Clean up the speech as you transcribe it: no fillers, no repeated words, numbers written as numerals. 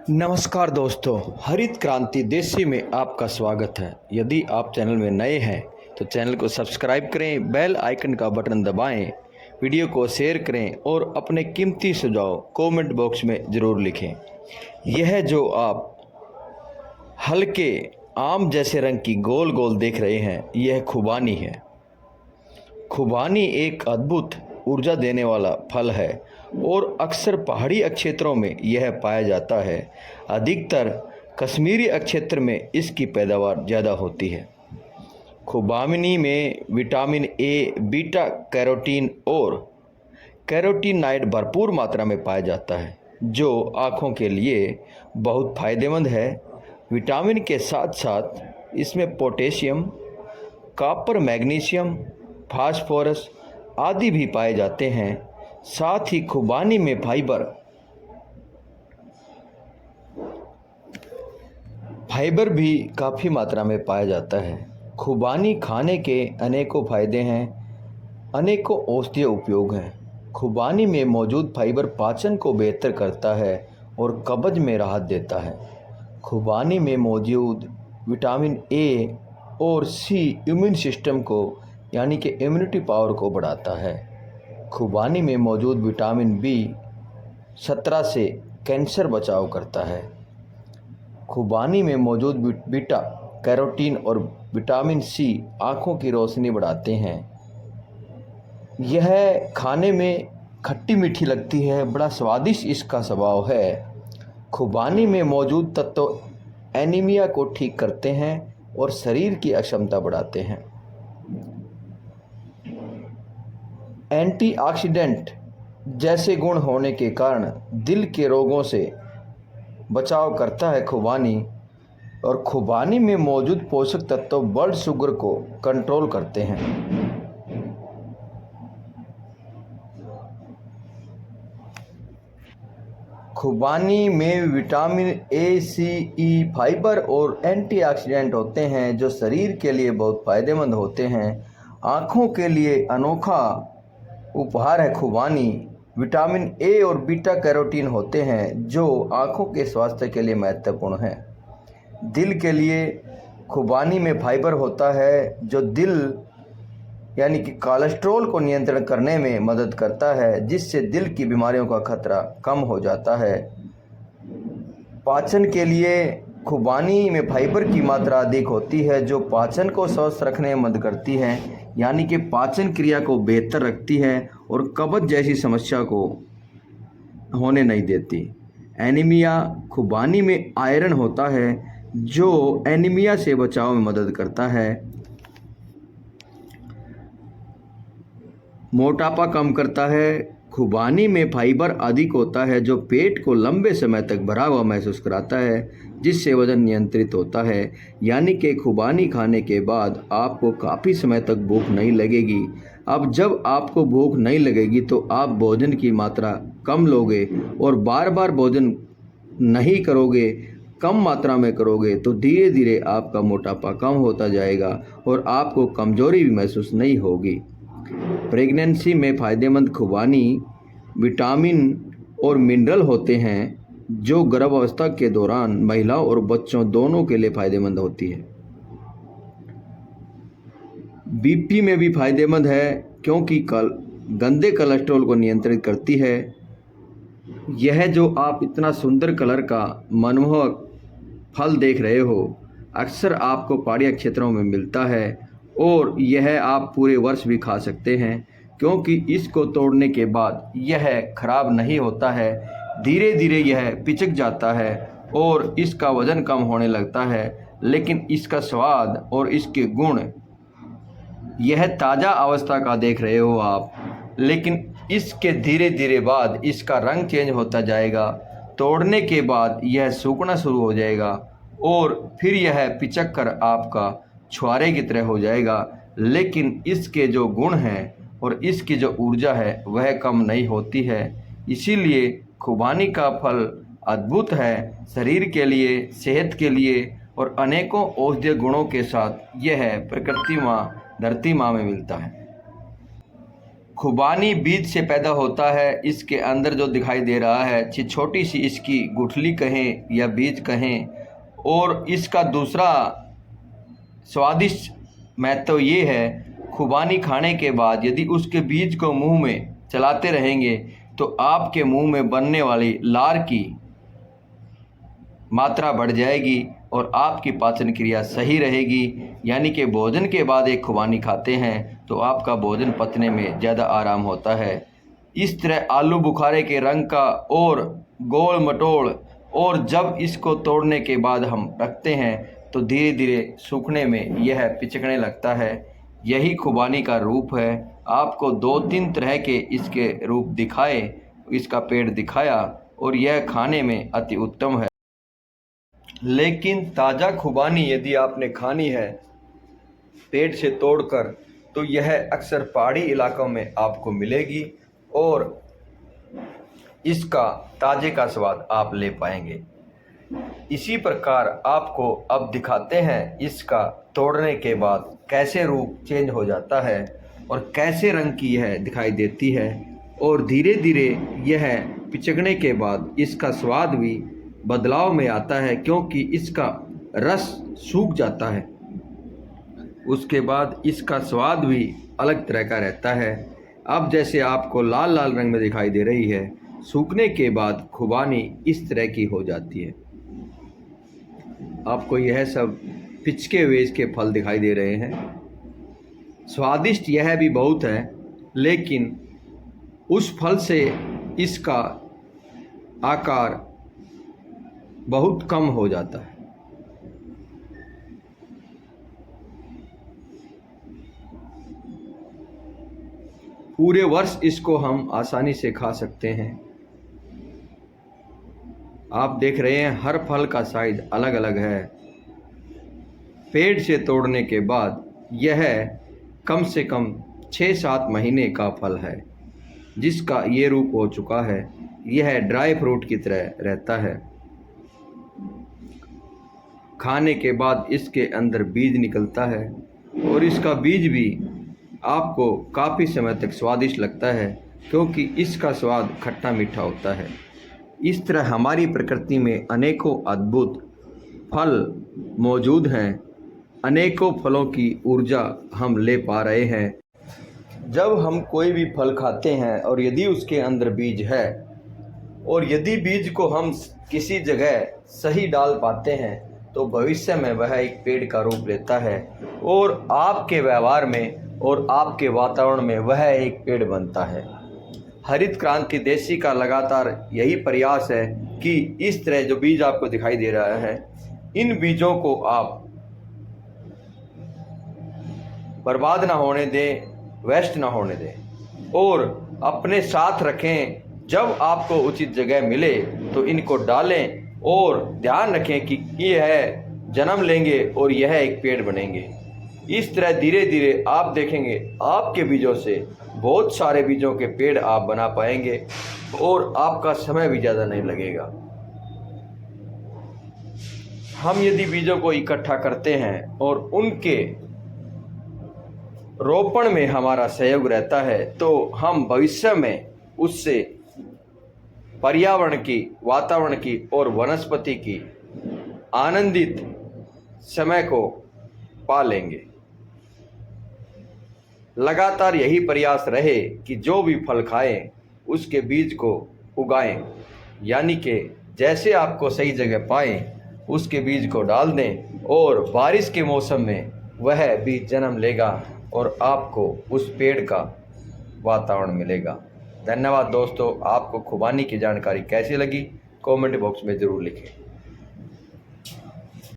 नमस्कार दोस्तों, हरित क्रांति देसी में आपका स्वागत है। यदि आप चैनल में नए हैं तो चैनल को सब्सक्राइब करें, बेल आइकन का बटन दबाएं, वीडियो को शेयर करें और अपने कीमती सुझाव कमेंट बॉक्स में ज़रूर लिखें। यह जो आप हल्के आम जैसे रंग की गोल गोल देख रहे हैं, यह खुबानी है। खुबानी एक अद्भुत ऊर्जा देने वाला फल है और अक्सर पहाड़ी क्षेत्रों में यह पाया जाता है। अधिकतर कश्मीरी क्षेत्र में इसकी पैदावार ज़्यादा होती है। खुबानी में विटामिन ए, बीटा कैरोटीन और कैरोटीनॉइड भरपूर मात्रा में पाया जाता है, जो आँखों के लिए बहुत फ़ायदेमंद है। विटामिन के साथ साथ इसमें पोटेशियम, कॉपर, मैग्नीशियम, फास्फोरस आदि भी पाए जाते हैं। साथ ही खुबानी में फाइबर भी काफ़ी मात्रा में पाया जाता है। खुबानी खाने के अनेकों फ़ायदे हैं, अनेकों औषधीय उपयोग हैं। खुबानी में मौजूद फाइबर पाचन को बेहतर करता है और कब्ज में राहत देता है। खुबानी में मौजूद विटामिन ए और सी इम्यून सिस्टम को यानी कि इम्यूनिटी पावर को बढ़ाता है। खुबानी में मौजूद विटामिन बी 17 से कैंसर बचाव करता है। खुबानी में मौजूद बीटा कैरोटीन और विटामिन सी आँखों की रोशनी बढ़ाते हैं। यह खाने में खट्टी मीठी लगती है, बड़ा स्वादिष्ट इसका स्वभाव है। खुबानी में मौजूद तत्व एनीमिया को ठीक करते हैं और शरीर की अक्षमता बढ़ाते हैं। एंटीऑक्सीडेंट जैसे गुण होने के कारण दिल के रोगों से बचाव करता है खुबानी, और खुबानी में मौजूद पोषक तत्व ब्लड शुगर को कंट्रोल करते हैं। खुबानी में vitamin A, C, E, fibre और एंटीऑक्सीडेंट होते हैं, जो शरीर के लिए बहुत फ़ायदेमंद होते हैं। आँखों के लिए अनोखा उपहार है खुबानी। विटामिन ए और बीटा कैरोटीन होते हैं, जो आँखों के स्वास्थ्य के लिए महत्वपूर्ण हैं। दिल के लिए खुबानी में फाइबर होता है, जो दिल यानी कि कोलेस्ट्रॉल को नियंत्रण करने में मदद करता है, जिससे दिल की बीमारियों का खतरा कम हो जाता है। पाचन के लिए खुबानी में फाइबर की मात्रा अधिक होती है, जो पाचन को स्वस्थ रखने में मदद करती है, यानी कि पाचन क्रिया को बेहतर रखती है और कब्ज जैसी समस्या को होने नहीं देती। एनीमिया, खुबानी में आयरन होता है, जो एनीमिया से बचाव में मदद करता है। मोटापा कम करता है। खुबानी में फाइबर अधिक होता है, जो पेट को लंबे समय तक भरा हुआ महसूस कराता है, जिससे वजन नियंत्रित होता है। यानी कि खुबानी खाने के बाद आपको काफ़ी समय तक भूख नहीं लगेगी। अब जब आपको भूख नहीं लगेगी तो आप भोजन की मात्रा कम लोगे और बार बार भोजन नहीं करोगे, कम मात्रा में करोगे, तो धीरे धीरे आपका मोटापा कम होता जाएगा और आपको कमजोरी भी महसूस नहीं होगी। प्रेगनेंसी में फ़ायदेमंद खुबानी विटामिन और मिनरल होते हैं, जो गर्भावस्था के दौरान महिलाओं और बच्चों दोनों के लिए फ़ायदेमंद होती है। बीपी में भी फ़ायदेमंद है, क्योंकि गंदे कोलेस्ट्रॉल को नियंत्रित करती है। यह जो आप इतना सुंदर कलर का मनमोहक फल देख रहे हो, अक्सर आपको पहाड़ी क्षेत्रों में मिलता है और यह आप पूरे वर्ष भी खा सकते हैं, क्योंकि इसको तोड़ने के बाद यह खराब नहीं होता है। धीरे धीरे यह पिचक जाता है और इसका वज़न कम होने लगता है, लेकिन इसका स्वाद और इसके गुण, यह ताज़ा अवस्था का देख रहे हो आप, लेकिन इसके धीरे धीरे बाद इसका रंग चेंज होता जाएगा। तोड़ने के बाद यह सूखना शुरू हो जाएगा और फिर यह पिचक कर आपका छुहारे की तरह हो जाएगा, लेकिन इसके जो गुण हैं और इसकी जो ऊर्जा है वह कम नहीं होती है। इसीलिए खुबानी का फल अद्भुत है, शरीर के लिए, सेहत के लिए, और अनेकों औषधीय गुणों के साथ यह प्रकृति माँ, धरती माँ में मिलता है। खुबानी बीज से पैदा होता है। इसके अंदर जो दिखाई दे रहा है छोटी सी इसकी गुठली कहें या बीज कहें। और इसका दूसरा स्वादिष्ट महत्व ये है, खुबानी खाने के बाद यदि उसके बीज को मुंह में चलाते रहेंगे तो आपके मुंह में बनने वाली लार की मात्रा बढ़ जाएगी और आपकी पाचन क्रिया सही रहेगी। यानी कि भोजन के बाद एक खुबानी खाते हैं तो आपका भोजन पचने में ज़्यादा आराम होता है। इस तरह आलू बुखारे के रंग का और गोल मटोल, और जब इसको तोड़ने के बाद हम रखते हैं तो धीरे धीरे सूखने में यह पिचकने लगता है। यही खुबानी का रूप है। आपको 2-3 तरह के इसके रूप दिखाए, इसका पेड़ दिखाया, और यह खाने में अति उत्तम है। लेकिन ताज़ा खुबानी यदि आपने खानी है पेड़ से तोड़कर तो यह अक्सर पहाड़ी इलाकों में आपको मिलेगी और इसका ताज़े का स्वाद आप ले पाएंगे। इसी प्रकार आपको अब दिखाते हैं इसका तोड़ने के बाद कैसे रूप चेंज हो जाता है और कैसे रंग की यह दिखाई देती है, और धीरे धीरे यह पिचकने के बाद इसका स्वाद भी बदलाव में आता है क्योंकि इसका रस सूख जाता है। उसके बाद इसका स्वाद भी अलग तरह का रहता है। अब जैसे आपको लाल लाल रंग में दिखाई दे रही है, सूखने के बाद खुबानी इस तरह की हो जाती है। आपको यह सब पिचके हुए इसके फल दिखाई दे रहे हैं। स्वादिष्ट यह भी बहुत है, लेकिन उस फल से इसका आकार बहुत कम हो जाता है। पूरे वर्ष इसको हम आसानी से खा सकते हैं। आप देख रहे हैं हर फल का साइज अलग अलग है। पेड़ से तोड़ने के बाद यह कम से कम 6-7 महीने का फल है जिसका ये रूप हो चुका है। यह ड्राई फ्रूट की तरह रहता है। खाने के बाद इसके अंदर बीज निकलता है और इसका बीज भी आपको काफ़ी समय तक स्वादिष्ट लगता है क्योंकि इसका स्वाद खट्टा मीठा होता है। इस तरह हमारी प्रकृति में अनेकों अद्भुत फल मौजूद हैं। अनेकों फलों की ऊर्जा हम ले पा रहे हैं। जब हम कोई भी फल खाते हैं और यदि उसके अंदर बीज है और यदि बीज को हम किसी जगह सही डाल पाते हैं तो भविष्य में वह एक पेड़ का रूप लेता है और आपके व्यवहार में और आपके वातावरण में वह एक पेड़ बनता है। हरित क्रांति देशी का लगातार यही प्रयास है कि इस तरह जो बीज आपको दिखाई दे रहा है, इन बीजों को आप बर्बाद ना होने दें, वेस्ट ना होने दें और अपने साथ रखें। जब आपको उचित जगह मिले तो इनको डालें और ध्यान रखें कि यह जन्म लेंगे और यह एक पेड़ बनेंगे। इस तरह धीरे धीरे आप देखेंगे आपके बीजों से बहुत सारे बीजों के पेड़ आप बना पाएंगे और आपका समय भी ज़्यादा नहीं लगेगा। हम यदि बीजों को इकट्ठा करते हैं और उनके रोपण में हमारा सहयोग रहता है तो हम भविष्य में उससे पर्यावरण की, वातावरण की और वनस्पति की आनंदित समय को पा लेंगे। लगातार यही प्रयास रहे कि जो भी फल खाएं उसके बीज को उगाएं, यानी कि जैसे आपको सही जगह पाएं उसके बीज को डाल दें और बारिश के मौसम में वह बीज जन्म लेगा और आपको उस पेड़ का वातावरण मिलेगा। धन्यवाद दोस्तों। आपको खुबानी की जानकारी कैसी लगी कमेंट बॉक्स में ज़रूर लिखें।